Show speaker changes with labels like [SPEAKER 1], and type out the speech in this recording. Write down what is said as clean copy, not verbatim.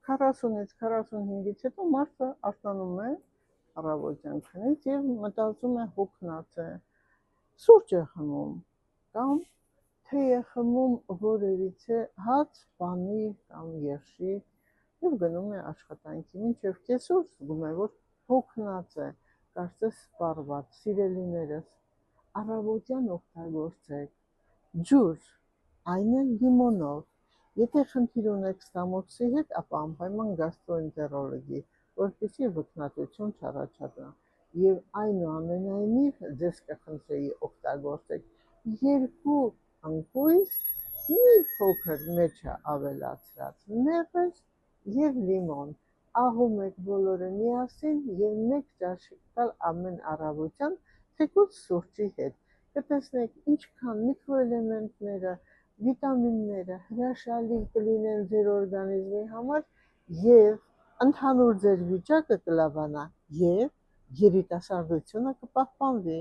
[SPEAKER 1] 40-ից 45-ից հետո մարդը արթնանում է առավոտյան քնից եւ մտածում է հոգնած է, սուրճ է խմում կամ թե է խմում որևիցե հաց, պանիր կամ երշիկ եւ գնում է աշխատանքի, մինչեւ կեսօր զգում է, որ հոգնած է, կարծես սպառված, սիրելիներս, առավոտյան օգտագործեք ջուր, այն էլ լիմոնով, եթե խնդիր ունեք ստամոքսի հետ, ապա անպայման գաստրոենտերոլոգի, որպեսզի վքնատություն չառաջանա, եւ այնուամենայնիվ ձեզ կխնդրեի օգտագործեք 2 ընկույզ, մի փոքր մեջը ավելացրած մեղր եւ լիմոն, ահում եք բոլորը միասին եւ 1 ճաշիկ տալ ամեն առավոտյան, թեկուզ սուրճի հետ, կտեսնեք ինչքան միկրոէլեմենտները, վիտամինները հրաշալի կլինեն ձեր օրգանիզմի համար եւ ընդհանուր ձեր վիճակը կլավանա եւ երիտասարդությունը կպահպանվի։